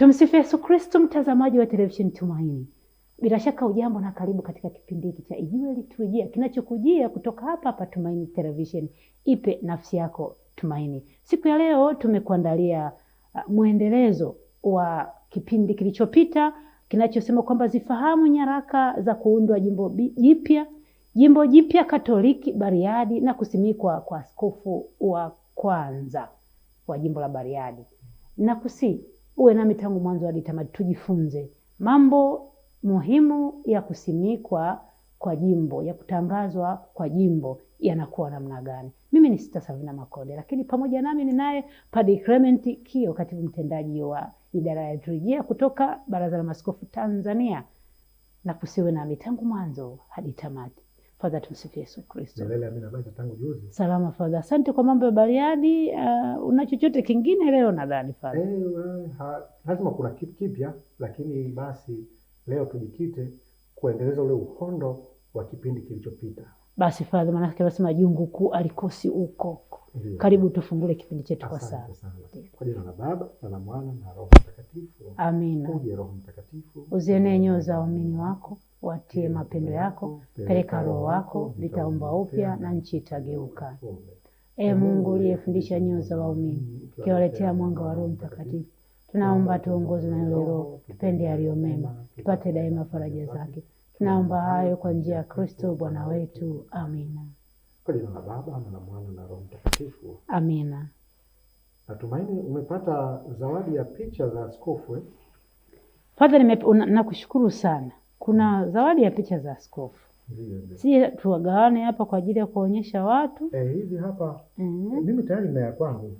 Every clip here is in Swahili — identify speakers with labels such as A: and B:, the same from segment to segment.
A: Tumsifu Yesu Kristo, mtazamaji wa televisheni Tumaini. Bila shaka ujambo na karibu katika kipindi hiki cha Ijue Liturujia kinachokujia kutoka hapa Tumaini Television. Ipe nafsi yako tumaini. Siku ya leo tumekuandalia muendelezo wa kipindi kilichopita kinachosema kwamba zifahamu nyaraka za kuundwa jimbo jipya Katoliki Bariadi na kusimikwa kwa askofu wa kwanza wa jimbo la Bariadi. Na uwe nami tangu mwanzo hadi tamati, tujifunze mambo muhimu ya kusimikwa kwa jimbo, ya kutangazwa kwa jimbo yanakuwa namna gani. Mimi ni Sister Savina Makode, lakini pamoja nami ninaye Padre Clement Kio, katibu mtendaji wa idara ya liturujia kutoka Baraza la Maaskofu Tanzania. Na uwe nami tangu mwanzo hadi tamati. Father, tumsifu Yesu Kristo.
B: Milele amina. Basi tangu juzi.
A: Salama Father. Asante kwa mambo ya Bariadi. Una chochote kingine leo nadhani Father?
B: Lazima kuna kitu kipya, lakini basi leo tujikite kuendeleza ule uhondo wa kipindi kilichopita.
A: Basi Father, maana tunasema jungu kuu alikosi uko. Karibu tufungule kipindi chetu kwa sala.
B: Kwa jina la Baba na la Mwana na Roho Mtakatifu.
A: Amina.
B: Uje Roho Mtakatifu.
A: Uzienee nyoyo za waumini wako, watie mapendo yako, peleka Roho wako, litaumba upya na nchi itageuka. Mungu uliyefundisha nyoyo za waumini, ukiwaletea mwanga wa Roho Mtakatifu, tunaomba tuongozwe na yule Roho, tupende yaliyo mema, tupate daima faraja zake. Tunaomba hayo kwa njia ya Kristo Bwana wetu. Amina.
B: Kwa jina la Baba na la Mwana na Roho Mtakatifu.
A: Amina.
B: Natumaini umepata zawadi ya picha za askofu.
A: Father, nakushukuru sana. Kuna zawadi ya picha za askofu. Si tuwagawane hapa kwa ajili ya kuonyesha watu.
B: Hizi hapa. Mimi tayari nina ya kwangu.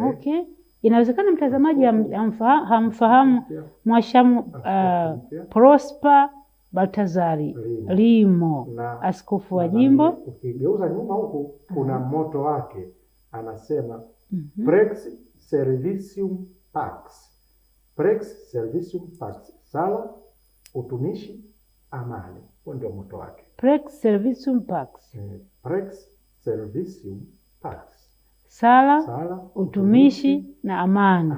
A: Okay. Inawezekana mtazamaji hamfahamu Mwashamu Prosper Baltazari Limo, askofu wa jimbo.
B: Ukigeuza nyuma huku kuna moto wake, anasema Prex Servitium Pax. Prex Servitium Pax. Sala, utumishi, amani. Huo ndio moto wake.
A: Prex Servitium Pax.
B: Prex Servitium Pax.
A: Sala, utumishi na amani.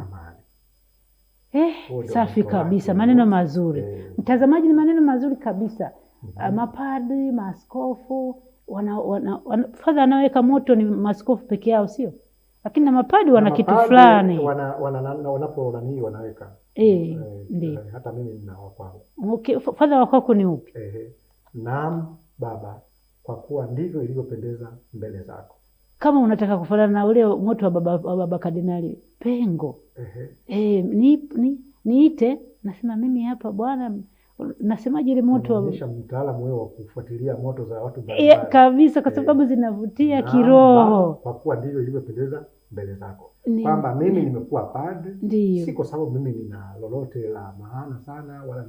A: Safi kabisa, maneno mazuri. Mtazamaji, ni maneno mazuri kabisa. Mapadri, maaskofu, Father anaweka moto ni maaskofu peke yao sio? Lakini na mapadri wana kitu fulani.
B: Wanaweka.
A: Ndio.
B: Hata mimi nina kwangu.
A: Okay, Father wako ni upi?
B: Naam Baba, kwa kuwa ndivyo ilivyopendeza mbele zako.
A: Kama unataka kufanana na ule moto wa baba Kardinali Pengo. Niite, nasema mimi hapa Bwana, nasemaje ile moto
B: unaonyesha mtaalamu wewe wa kufuatilia moto za watu mbalimbali.
A: Kabisa, kwa sababu zinavutia kiroho.
B: Kwa kuwa ndivyo ilivyopendeza mbele zako. Kwamba mimi nimekuwa padre, si kwa sababu mimi nina lolote la maana sana wala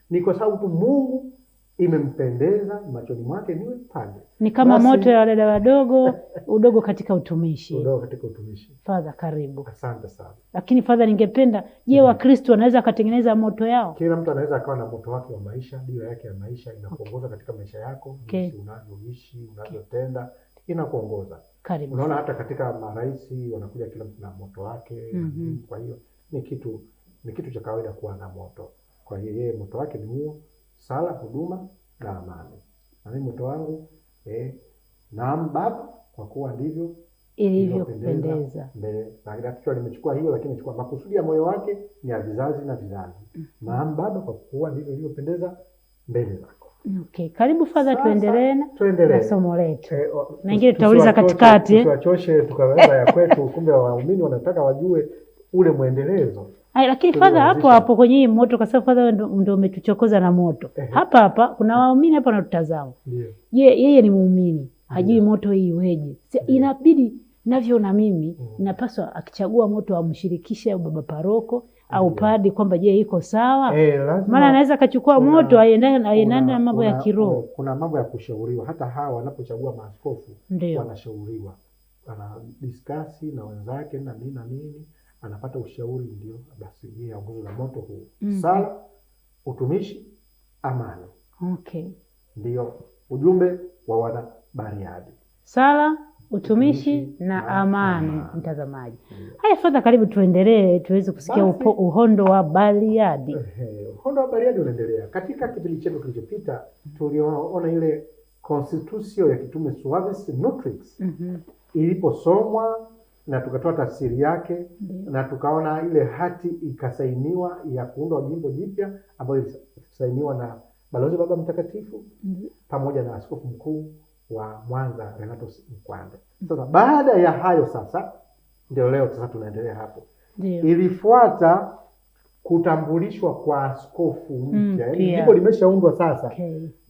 B: ni kwa sababu Mungu imempendeza machoni mwake niwe padre.
A: Ni kama moto ya wadada wadogo, udogo katika utumishi.
B: Udogo katika utumishi.
A: Father, karibu.
B: Asante sana.
A: Lakini Father, ningependa, je, Wakristo wanaweza kutengeneza moto yao?
B: Kila mtu anaweza akawa na moto wake wa maisha, dira yake ya maisha inakuongoza katika maisha yako, jinsi unavyoishi, unavyotenda, inakuongoza.
A: Karibu.
B: Unaona hata katika maraisi wanakuja kila mtu na moto wake. Kwa hiyo ni kitu cha kawaida kuwa na moto. Kwa hiyo yeye moto wake ni huo: sala, huduma na amani. Na mimi moto wangu naam Baba, kwa kuwa ndivyo
A: ilivyopendeza
B: mbele. Na kichwa limechukua hiyo, lakini chukua makusudi ya moyo wake ni ya vizazi na vizazi. Naam Baba, kwa kuwa ndivyo ilivyopendeza mbele zako.
A: Okay, karibu Father, tuendelee na somo letu. Na ingine tutauliza katikati.
B: Tusiwachoshe tukaweza ya kwetu, kumbe waumini wanataka wajue ule muendelezo.
A: Lakini Father, hapo kwenye hii moto, kwa sababu Father ndio umetuchokoza na moto. Hapa kuna waumini hapa wanatutazama.
B: Ndio.
A: Yeye ni muumini, hajui moto hii iweje. Inabidi navyo na mimi inapaswa akichagua moto amshirikishe au baba paroko au padri kwamba je iko sawa? Maana anaweza akachukua moto aendane na mambo ya kiroho.
B: Kuna mambo ya kushauriwa. Hata hawa wanapochagua maaskofu wanashauriwa. Ana discuss na wenzake na nini, anapata ushauri, ndio basi yeye aongoze na moto huu. Sala, utumishi, amani.
A: Okay.
B: Ndio ujumbe wa wana Bariadi.
A: Sala, utumishi na amani. Mtazamaji, haya Father, karibu tuendelee tuweze kusikia uhondo wa Bariadi.
B: Uhondo wa Bariadi unaendelea. Katika kipindi chetu kilichopita tuliona ile Constitution ya Kitume Suavis Nutrix iliposomwa na tukatoa tafsiri yake na tukaona ile hati ikasainiwa ya kuundwa jimbo jipya ambayo ilisainiwa na Balozi Baba Mtakatifu pamoja na Askofu Mkuu wa Mwanza Renatus Mkwande. Sasa baada ya hayo sasa ndio leo sasa tunaendelea hapo. Ilifuata kutambulishwa kwa askofu mpya. Jimbo limeshaundwa sasa.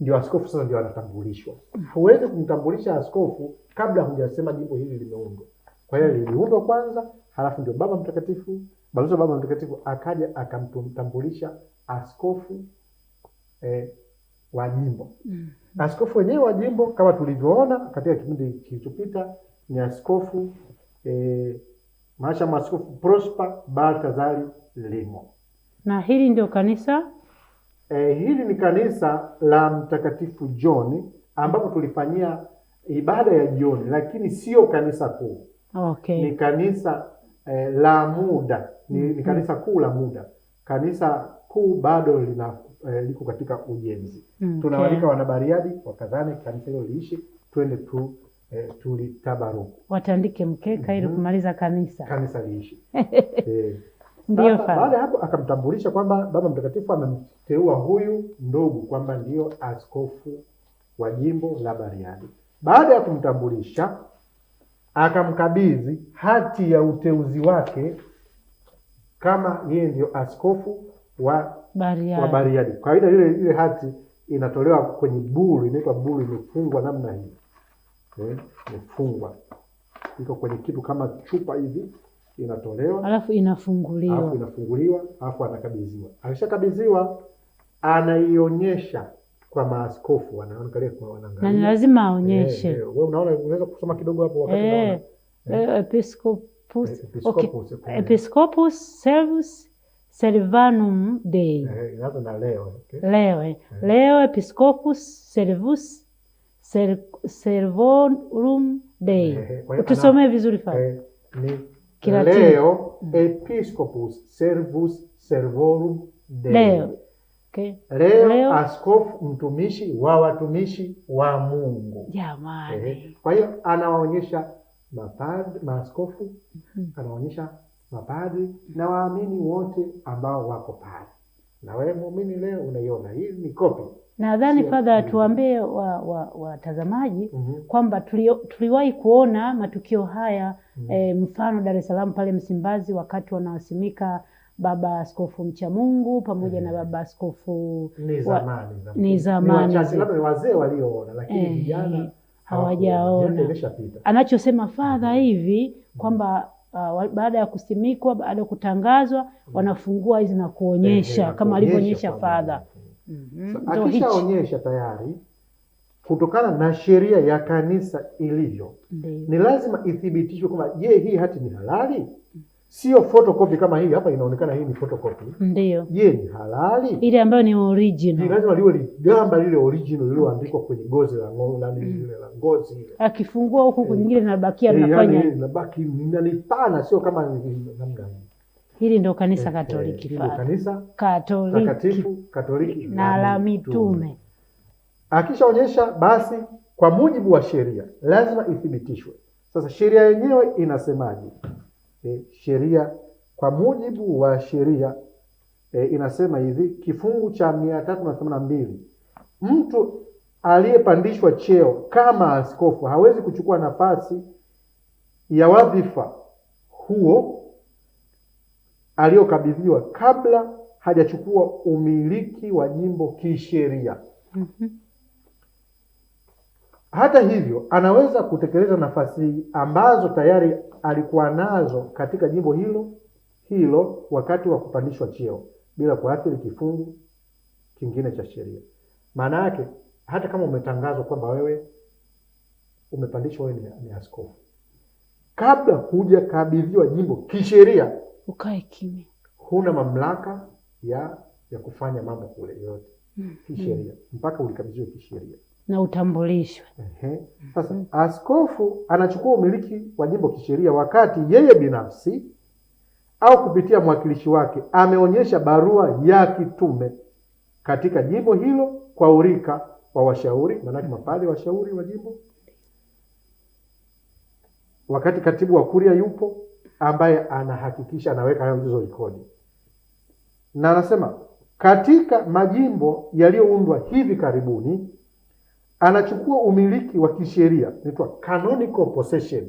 B: Ndio askofu sasa ndio anatambulishwa. Huwezi kumtambulisha askofu kabla hujasema jimbo hili limeundwa. Kwa hiyo liliundwa kwanza, halafu ndio Baba Mtakatifu, Balozi wa Baba Mtakatifu akaja akamtambulisha askofu wa jimbo. Askofu wenyewe wa jimbo kama tulivyoona katika kipindi kilichopita ni askofu Mhashamu Askofu Prosper Baltazari Limo.
A: Na hili ndio kanisa?
B: Hili ni kanisa la Mtakatifu John ambapo tulifanyia ibada ya jioni, lakini sio kanisa kuu. Ni kanisa la muda, ni kanisa kuu la muda. Kanisa kuu bado liko katika ujenzi. Tunawalika wanabariadi wakadhani kanisa hilo liishi, twende tulitabaruku.
A: Watandike mkeka ili kumaliza kanisa
B: liishi. Ndio baada hapo akamtambulisha kwamba Baba Mtakatifu amemteua huyu ndugu kwamba ndio askofu wa jimbo la Bariadi. Baada ya kumtambulisha akamkabidhi hati ya uteuzi wake kama yeye ndio askofu wa Bariadi. Kwa hiyo ile hati inatolewa kwenye bulu, inaitwa bulu, imefungwa namna hii. Imefungwa. Iko kwenye kitu kama chupa hivi, inatolewa.
A: Alafu inafunguliwa.
B: Alafu anakabidhiwa. Akishakabidhiwa anaionyesha kwa maaskofu, wanaangalia kwa wanaangalia.
A: Na lazima aonyeshe.
B: Wewe unaona, unaweza kusoma kidogo hapo wakati unaona.
A: Episcopus Servus Servanum Dei.
B: Inaanza na leo.
A: Leo Episcopus Servus Servorum Dei. Utusomee vizuri Father.
B: Leo Episcopus Servus Servorum Dei. Leo askofu mtumishi wa watumishi wa Mungu.
A: Jamani.
B: Kwa hiyo anawaonyesha maaskofu, anaonyesha mapadri na waamini wote ambao wako pale. Na wewe muumini leo unaiona hii ni kopi.
A: Nadhani Father tuambie watazamaji kwamba tuliwahi kuona matukio haya mfano Dar es Salaam pale Msimbazi wakati wanaosimika Baba Askofu mcha Mungu pamoja na Baba Askofu ni zamani.
B: Labda ni wazee walioona lakini vijana
A: hawajaona. Anachosema Father hivi kwamba baada ya kusimikwa, baada ya kutangazwa, wanafungua hizi na kuonyesha kama alivyoonyesha Father.
B: Akishaonyesha tayari kutokana na sheria ya kanisa ilivyo, ni lazima ithibitishwe kwamba je, hii hati ni halali? Sio photocopy kama hii hapa inaonekana hii ni photocopy.
A: Ndio.
B: Je, ni halali?
A: Ile ambayo ni original.
B: Ni lazima liwe gamba lile original lililoandikwa kwenye gozi la ngozi ile.
A: Akifungua huku nyingine linabakia linafanya.
B: Linabaki ni pana, sio kama namna hii.
A: Hili ndio kanisa Katoliki.
B: Hili kanisa Katoliki
A: na la mitume.
B: Akishaonyesha basi kwa mujibu wa sheria lazima ithibitishwe. Sasa sheria yenyewe inasemaje? Sheria kwa mujibu wa sheria inasema hivi, kifungu cha 382, mtu aliyepandishwa cheo kama askofu hawezi kuchukua nafasi ya wadhifa huo aliyokabidhiwa kabla hajachukua umiliki wa jimbo kisheria. Hata hivyo, anaweza kutekeleza nafasi ambazo tayari alikuwa nazo katika jimbo hilo wakati wa kupandishwa cheo bila kuathiri kifungu kingine cha sheria. Maana yake hata kama umetangazwa kwamba wewe umepandishwa, wewe ni askofu, kabla hujakabidhiwa jimbo kisheria,
A: ukae kimya.
B: Huna mamlaka ya kufanya mambo kule yote kisheria mpaka ulikabidhiwa kisheria.
A: na utambulisho.
B: Sasa askofu anachukua umiliki wa jimbo kisheria wakati yeye binafsi au kupitia mwakilishi wake ameonyesha barua ya kitume katika jimbo hilo kwa urika wa washauri, maanake mapadri washauri wa jimbo, wakati katibu wa kuria yupo ambaye anahakikisha anaweka hizo rekodi. Na anasema katika majimbo yaliyoundwa hivi karibuni anachukua umiliki wa kisheria, inaitwa canonical possession.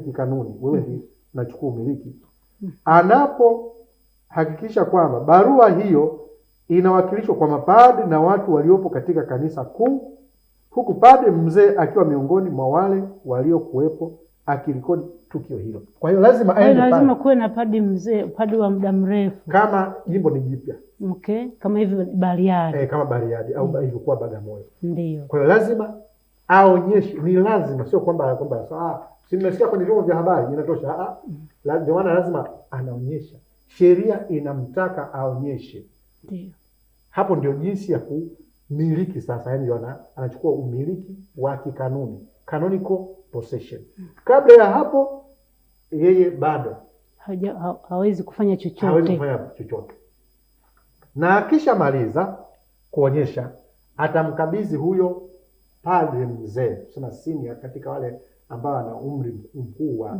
B: Kikanuni, wewe ndiye unachukua umiliki. Anapohakikisha kwamba barua hiyo inawakilishwa kwa mapadri na watu waliopo katika kanisa kuu, huku padri mzee akiwa miongoni mwa wale waliokuwepo akirekodi tukio hilo. Kwa hiyo lazima
A: kuwe na padri mzee, padri wa muda mrefu
B: kama jimbo ni jipya.
A: Kama hivi Bariadi.
B: Kama Bariadi au ilivyokuwa Bagamoyo.
A: Ndio.
B: Kwa hiyo lazima aonyeshe, ni lazima, sio kwamba si mmesikia kwenye vyombo vya habari inatosha. Ndio maana lazima anaonyesha. Sheria inamtaka aonyeshe.
A: Ndio.
B: Hapo ndio jinsi ya kumiliki sasa, yaani anachukua umiliki wa kikanuni, canonical possession. Kabla ya hapo yeye bado
A: hawezi kufanya chochote.
B: Na akishamaliza kuonyesha, atamkabidhi huyo padre mzee, tuseme senior, katika wale ambao ana umri mkuu wa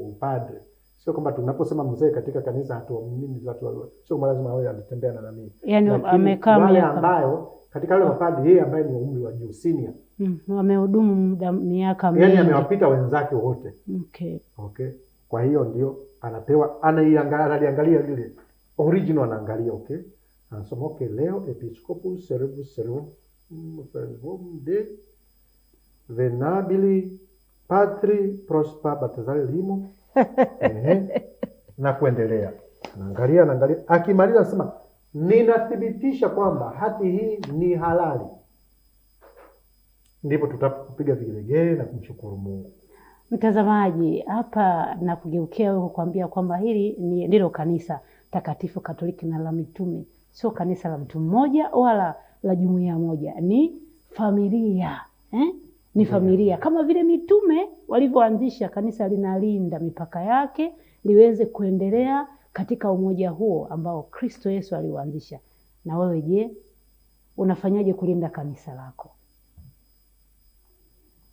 B: upadre. Sio kwamba tunaposema mzee katika kanisa hatuamini watu, sio kwamba lazima awe anatembea na nani.
A: Yaani amekaa
B: wale ambayo katika wale mapadre yeye ambaye ni umri wa juu, senior.
A: Wamehudumu muda miaka mingi.
B: Yaani amewapita wenzake wote. Okay. Kwa hiyo ndio anapewa, analiangalia lile original, anaangalia anasema leo Episcopus Servus de Venabili Patri Prosper Batazali Limo na kuendelea. Naangalia, akimaliza anasema ninathibitisha kwamba hati hii ni halali. Ndipo tutapiga vigelegele na kumshukuru Mungu.
A: Mtazamaji, hapa na kugeukia wewe kuambia kwamba hili ndilo kanisa takatifu Katoliki na la mitume. Sio kanisa la mtu mmoja wala la jumuiya moja, ni familia. Ni familia. Kama vile mitume walivyoanzisha, kanisa linalinda mipaka yake liweze kuendelea katika umoja huo ambao Kristo Yesu aliuanzisha. Na wewe je, unafanyaje kulinda kanisa lako?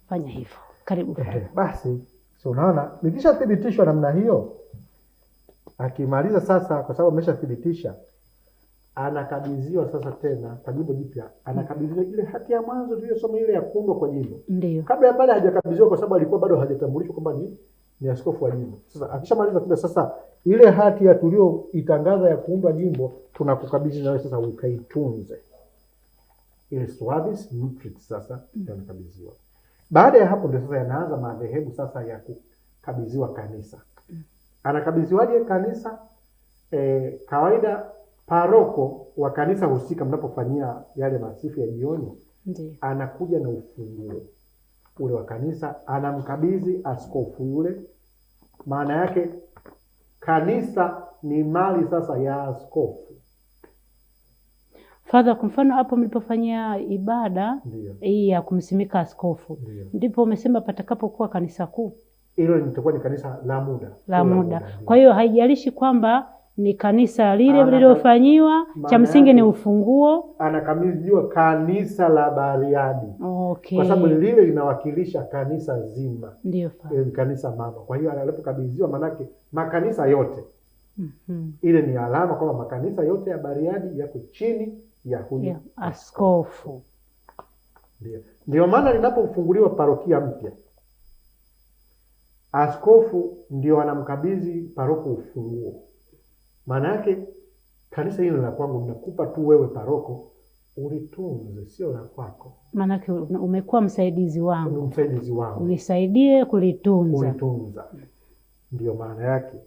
A: Fanya hivyo. Karibu.
B: Basi, unaona, nikishathibitishwa namna hiyo, akimaliza sasa, kwa sababu ameshathibitisha, anakabidhiwa sasa tena kwa jimbo jipya, anakabidhiwa ile hati ya mwanzo tuliyosoma, ile ya kuundwa kwa jimbo.
A: Ndio.
B: Kabla ya pale hajakabidhiwa, kwa sababu alikuwa bado hajatambulishwa kwamba ni askofu wa jimbo. Sasa akishamaliza kule, sasa ile hati ya tulioitangaza ya kuundwa jimbo tunakukabidhi, na wewe sasa ukaitunze. Ile suavis nutrit sasa yanakabidhiwa. Baada ya hapo ndio sasa yanaanza madhehebu sasa ya kukabidhiwa kanisa. Anakabidhiwaje kanisa? Kawaida paroko wa kanisa husika, mnapofanyia yale masifu ya jioni, anakuja na ufunguo ule wa kanisa, anamkabidhi askofu yule. Maana yake kanisa ni mali sasa ya askofu.
A: Father, kwa mfano hapo mlipofanyia ibada hii ya kumsimika askofu, ndipo umesema patakapokuwa kanisa kuu,
B: hilo litakuwa ni kanisa la muda.
A: La muda. Kwa hiyo haijalishi kwamba ni kanisa lile lililofanyiwa, cha msingi ni ufunguo.
B: Anakabidhiwa kanisa la Bariadi. Kwa sababu lile linawakilisha kanisa zima.
A: Ndio.
B: Kanisa mama. Kwa hiyo anapokabidhiwa, manake makanisa yote. Ile ni alama kwamba makanisa yote ya Bariadi yako chini ya huyu
A: askofu.
B: Ndio maana linapofunguliwa parokia mpya, askofu ndio anamkabidhi paroko ufunguo. Maana yake kanisa hili la kwangu, ninakupa tu wewe paroko, ulitunze, sio la kwako.
A: Maana yake umekuwa msaidizi wangu.
B: Msaidizi wangu.
A: Unisaidie kulitunza.
B: Ndio maana yake.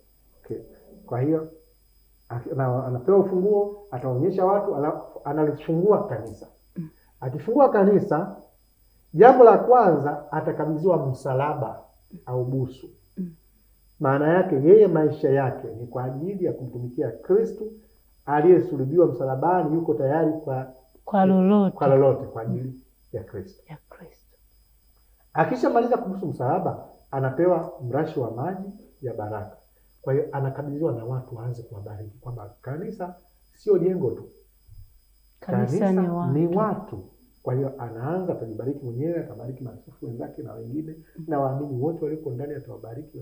B: Kwa hiyo anapewa ufunguo, ataonyesha watu, analifungua kanisa. Akifungua kanisa, jambo la kwanza atakabidhiwa msalaba au busu. Maana yake yeye maisha yake ni kwa ajili ya kumtumikia Kristo aliyesulubiwa msalabani, yuko tayari kwa
A: kwa lolote
B: kwa ajili ya Kristo.
A: Kristo.
B: Akishamaliza kubusu msalaba, anapewa mrashi wa maji ya baraka. Kwa hiyo anakabidhiwa na watu waanze kuwabariki, kwamba kanisa sio jengo tu, kanisa ni watu. Kwa hiyo anaanza, atajibariki mwenyewe, atabariki maaskofu wenzake na wengine na waamini wote walioko ndani, atawabariki.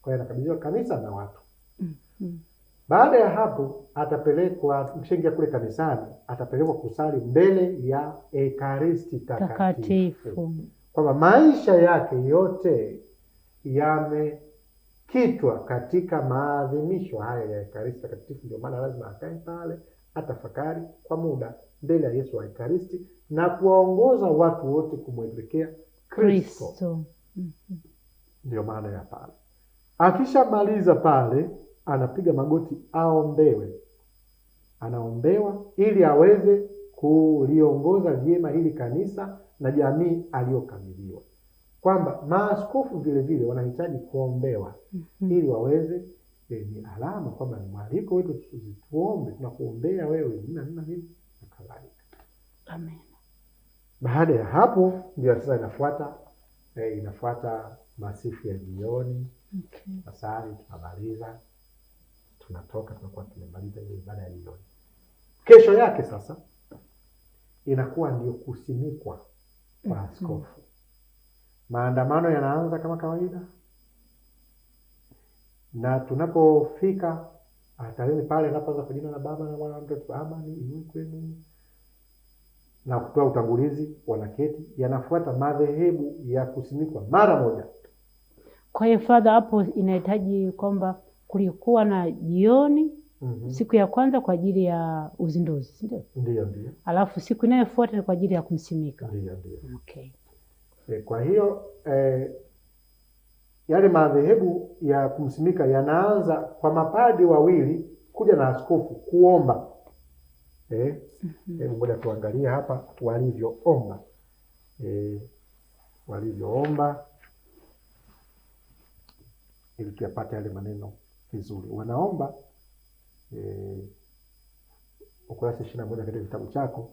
B: Kwa hiyo anakabidhiwa kanisa na watu. Baada ya hapo atapelekwa, mshengia kule kanisani, atapelekwa kusali mbele ya Ekaristi Takatifu, kwamba maisha yake yote yamekitwa katika maadhimisho haya ya Ekaristi Takatifu. Ndio maana lazima akae pale, atafakari kwa muda mbele ya Yesu wa Ekaristi na kuwaongoza watu wote kumwelekea Kristo. Ndio maana ya pale. Akishamaliza pale, anapiga magoti aombewe. Anaombewa ili aweze kuliongoza vyema hili kanisa na jamii aliyokabidhiwa. Kwamba maaskofu vile vile wanahitaji kuombewa ili waweze, ni alama kwamba ni mwaliko wetu, tuombe, tunakuombea wewe na kadhalika.
A: Amen.
B: Baada ya hapo ndio sasa inafuata masifu ya jioni. Masali tunamaliza, tunatoka, tunakuwa tumemaliza ile ibada ya jioni. Kesho yake sasa inakuwa ndio kusimikwa kwa askofu. Maandamano yanaanza kama kawaida, na tunapofika altarini pale, anapoanza kwa jina la Baba na Mwana na Roho Mtakatifu, amani iwe kwenu, na kutoa utangulizi, wanaketi. Yanafuata madhehebu ya kusimikwa mara moja.
A: Kwa hiyo Father, hapo inahitaji kwamba kulikuwa na jioni siku ya kwanza kwa ajili ya uzinduzi, ndio? Ndio. Alafu siku inayofuata kwa ajili ya kumsimika.
B: Ndio.
A: Okay.
B: Kwa hiyo yale madhehebu ya kumsimika yanaanza kwa mapadi wawili kuja na askofu kuomba. Ngoja tuangalie hapa walivyoomba. Walivyoomba ili tuyapate yale maneno vizuri. Wanaomba ukurasa 21 katika kitabu chako.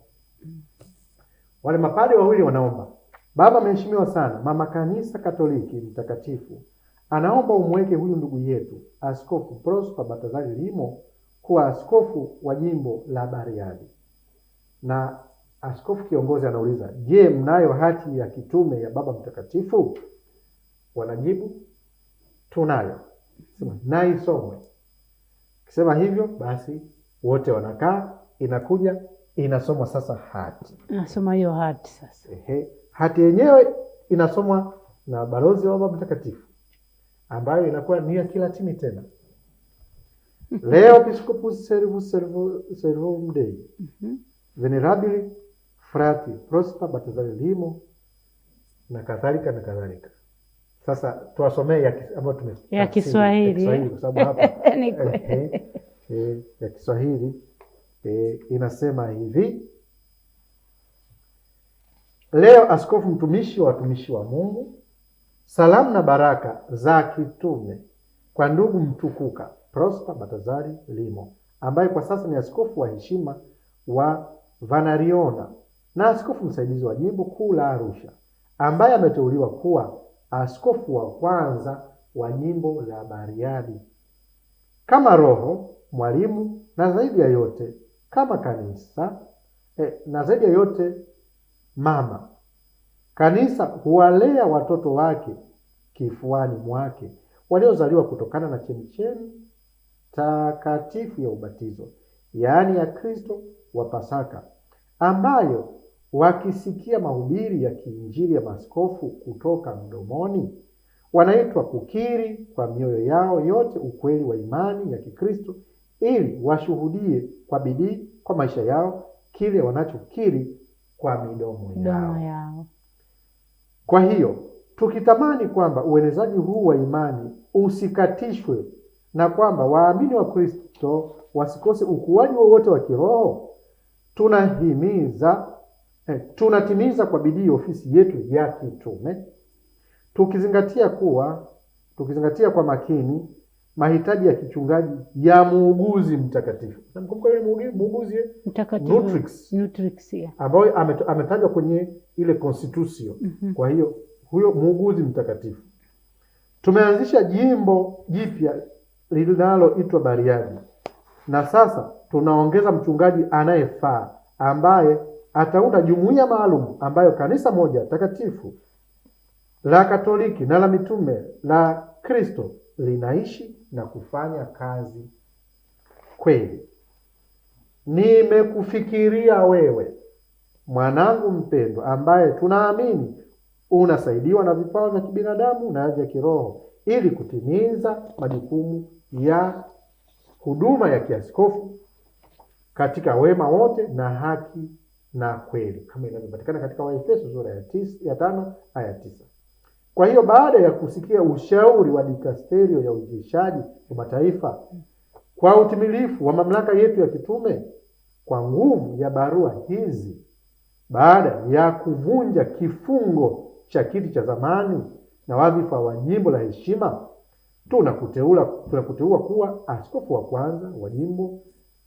B: Wale mapadi wawili wanaomba: Baba mheshimiwa sana, Mama Kanisa Katoliki Mtakatifu anaomba umweke huyu ndugu yetu Askofu Prosper Baltazari Limo kuwa askofu wa jimbo la Bariadi. Na askofu kiongozi anauliza, je, mnayo hati ya kitume ya Baba Mtakatifu? Wanajibu, tunayo. Sema na isomwe. Kisema hivyo basi wote wanakaa, inakuja inasomwa sasa hati.
A: Nasoma hiyo hati sasa.
B: Hati yenyewe inasomwa na balozi wa Baba Mtakatifu, ambayo inakuwa ni ya Kilatini tena. Leo Episcopus Servum Dei Venerabili Frati Prosper Baltazari Limo na kadhalika na kadhalika. Sasa tuwasomee ambayo
A: ya Kiswahili
B: kwa sababu hapa ya Kiswahili inasema hivi: Leo askofu mtumishi wa watumishi wa Mungu, salamu na baraka za kitume kwa ndugu mtukuka Prosper Baltazari Limo, ambaye kwa sasa ni askofu wa heshima wa Vanariona na askofu msaidizi wa jimbo kuu la Arusha, ambaye ameteuliwa kuwa askofu wa kwanza wa jimbo la Bariadi. Kama roho, mwalimu na zaidi ya yote kama kanisa, na zaidi ya yote mama, kanisa huwalea watoto wake kifuani mwake waliozaliwa kutokana na chemchemi takatifu ya ubatizo, yaani ya Kristo wa Pasaka, ambayo wakisikia mahubiri ya kiinjili ya maaskofu kutoka mdomoni, wanaitwa kukiri kwa mioyo yao yote ukweli wa imani ya Kikristo, ili washuhudie kwa bidii kwa maisha yao kile wanachokiri kwa midomo yao. Kwa hiyo tukitamani kwamba uenezaji huu wa imani usikatishwe na kwamba waamini wa Kristo wasikose ukuaji wowote wa kiroho, tunatimiza kwa bidii ofisi yetu ya kitume, tukizingatia kwa makini mahitaji ya kichungaji ya muuguzi mtakatifu. Namkumbuka yule muuguzi
A: mtakatifu Nutrix,
B: ambaye ametajwa kwenye ile constitution. Kwa hiyo huyo muuguzi mtakatifu. Tumeanzisha jimbo jipya linaloitwa Bariadi, na sasa tunaongeza mchungaji anayefaa ambaye ataunda jumuiya maalum ambayo kanisa moja takatifu la Katoliki na la mitume la Kristo linaishi na kufanya kazi kweli. Nimekufikiria wewe mwanangu mpendwa, ambaye tunaamini unasaidiwa na vipawa vya kibinadamu na vya kiroho ili kutimiza majukumu ya huduma ya kiaskofu katika wema wote na haki na kweli, kama inavyopatikana katika Waefeso sura ya 5 aya 9. Kwa hiyo baada ya kusikia ushauri wa dikasterio ya uinjilishaji wa mataifa kwa utimilifu wa mamlaka yetu ya kitume, kwa nguvu ya barua hizi, baada ya kuvunja kifungo cha kiti cha zamani na wadhifa wa jimbo la heshima, tunakuteua kuwa askofu wa kwanza wa jimbo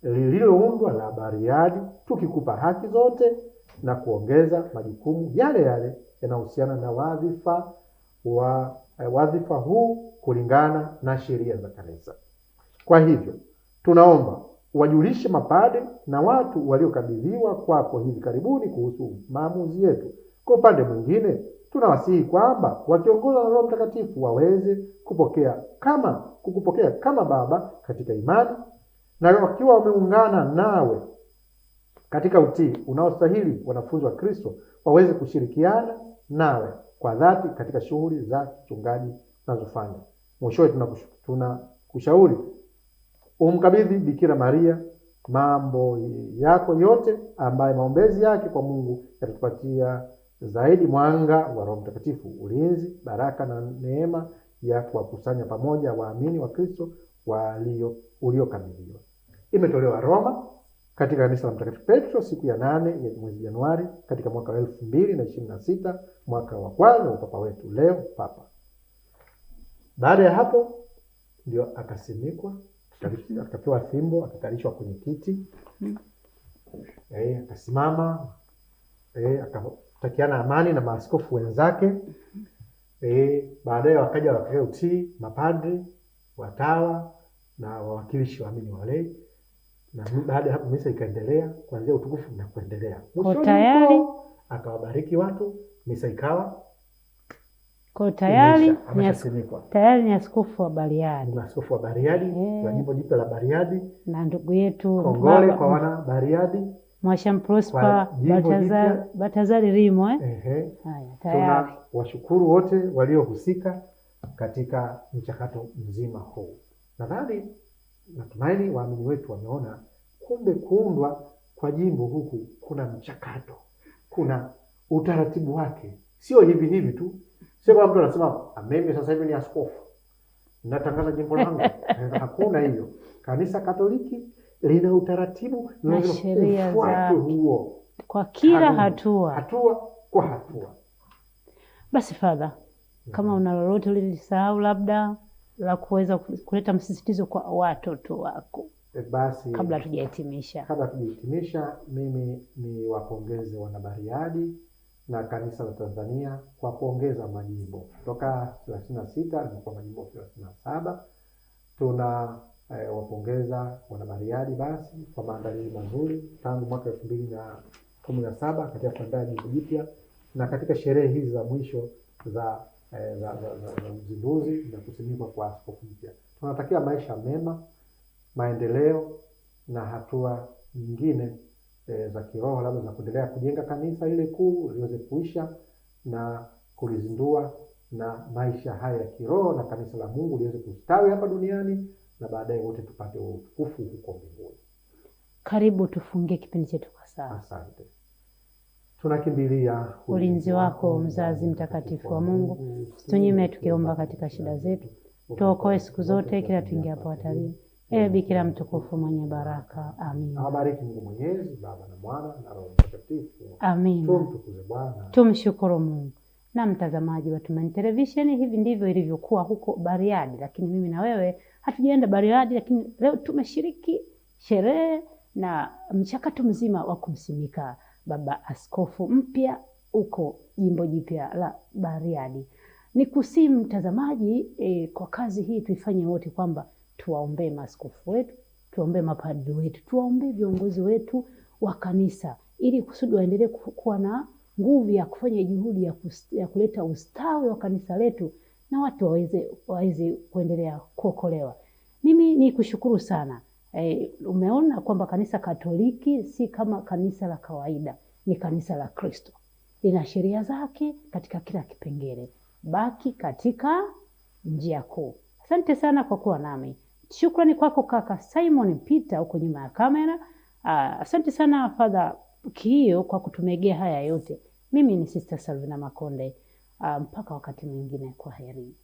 B: lililoundwa la Bariadi, tukikupa haki zote na kuongeza majukumu yale yale yanayohusiana na wadhifa huu kulingana na sheria za kanisa. Kwa hivyo tunaomba wajulishe mapade na watu waliokabidhiwa kwako hivi karibuni kuhusu maamuzi yetu. Kwa upande mwingine, tunawasihi kwamba wakiongozwa na Roho Mtakatifu waweze kukupokea kama baba katika imani, na wakiwa wameungana nawe katika utii unaostahili wanafunzi wa Kristo, waweze kushirikiana nawe kwa dhati katika shughuli za kichungaji tunazofanya. Mwishowe tunakushauri umkabidhi Bikira Maria mambo yako yote, ambaye maombezi yake kwa Mungu yatatupatia zaidi mwanga wa Roho Mtakatifu, ulinzi, baraka na neema ya kuwakusanya pamoja waamini wa Kristo uliokabidhiwa. Imetolewa Roma katika kanisa la Mtakatifu Petro siku ya 8 ya mwezi Januari katika mwaka wa 2026, mwaka wa kwanza wa Papa wetu Leo Papa. Baada ya hapo ndio akasimikwa, akapewa fimbo, akakalishwa kwenye kiti, akasimama, akatakiana amani na maaskofu wenzake. Baadaye wakaja wakae utii mapadri, watawa na wawakilishi waamini walei, na baada ya hapo misa ikaendelea kuanzia utukufu na kuendelea.
A: Tayari
B: akawabariki watu, misa ikawa
A: tayari ni askofu wa Bariadi.
B: Askofu wa Bariadi wa jimbo jipya la Bariadi,
A: na ndugu yetu
B: kongole kwa wana Bariadi,
A: Mwasham Prosper Batazari Rimo. Haya, tayari.
B: Tunawashukuru wote waliohusika katika mchakato mzima huu. Natumaini waamini wetu wameona kumbe kuundwa kwa jimbo huku kuna mchakato, kuna utaratibu wake, sio hivi hivi tu. Sio kama mtu anasema mimi sasa hivi ni askofu natangaza jimbo langu. Hakuna hiyo. Kanisa Katoliki lina utaratibu
A: na sheria zake
B: huo
A: kwa kila hatua
B: kwa hatua.
A: Basi Father, kama una lolote ulilisahau labda la kuweza kuleta msisitizo kwa watoto wako,
B: basi
A: kabla tujahitimisha.
B: Mimi ni wapongeze wana Bariadi na kanisa la Tanzania kwa kuongeza majimbo kutoka 36 kwa majimbo 37. Tuna wapongeza wana Bariadi basi kwa maandalizi mazuri tangu mwaka 2017 katika kuandaa jimbo jipya na katika sherehe hizi za mwisho za uzinduzi na kusimikwa kwa askofu mpya. Tunatakia maisha mema, maendeleo na hatua nyingine za kiroho, labda za kuendelea kujenga kanisa ile kuu liweze kuisha na kulizindua, na maisha haya ya kiroho na kanisa la Mungu liweze kustawi hapa duniani na baadaye wote tupate utukufu huko mbinguni.
A: Karibu tufungie kipindi chetu kwa sala.
B: Asante. Tunakimbilia
A: ulinzi wako mzazi mtakatifu wa Mungu. Tunyime tukiomba katika shida zetu, tuokoe siku zote kila tuingiapo hatarini. Ewe Bikira mtukufu mwenye baraka. Amin.
B: Awabariki Mungu Mwenyezi, Baba na Mwana na Roho Mtakatifu.
A: Amin.
B: Tumtukuze Bwana.
A: Tumshukuru Mungu. Na mtazamaji wa Tumaini Television, hivi ndivyo ilivyokuwa huko Bariadi, lakini mimi na wewe hatujaenda Bariadi, lakini leo tumeshiriki sherehe na mchakato mzima wa kumsimika baba askofu mpya huko jimbo jipya la Bariadi. Ni kusihi mtazamaji, kwa kazi hii tuifanye wote, kwamba tuwaombee maaskofu wetu, tuwaombee mapadri wetu, tuwaombee viongozi wetu wa kanisa, ili kusudi waendelee kuwa na nguvu ya kufanya juhudi ya kuleta ustawi wa kanisa letu na watu waweze kuendelea kuokolewa. Mimi ni kushukuru sana. Umeona kwamba kanisa Katoliki si kama kanisa la kawaida, ni kanisa la Kristo. Lina sheria zake katika kila kipengele. Baki katika njia kuu. Asante sana kwa kuwa nami. Shukrani kwako kaka Simon Peter huko nyuma ya kamera. Asante sana Father Kiio kwa kutumegea haya yote. Mimi ni Sister Salvina Makonde. Mpaka wakati mwingine, kwa heri.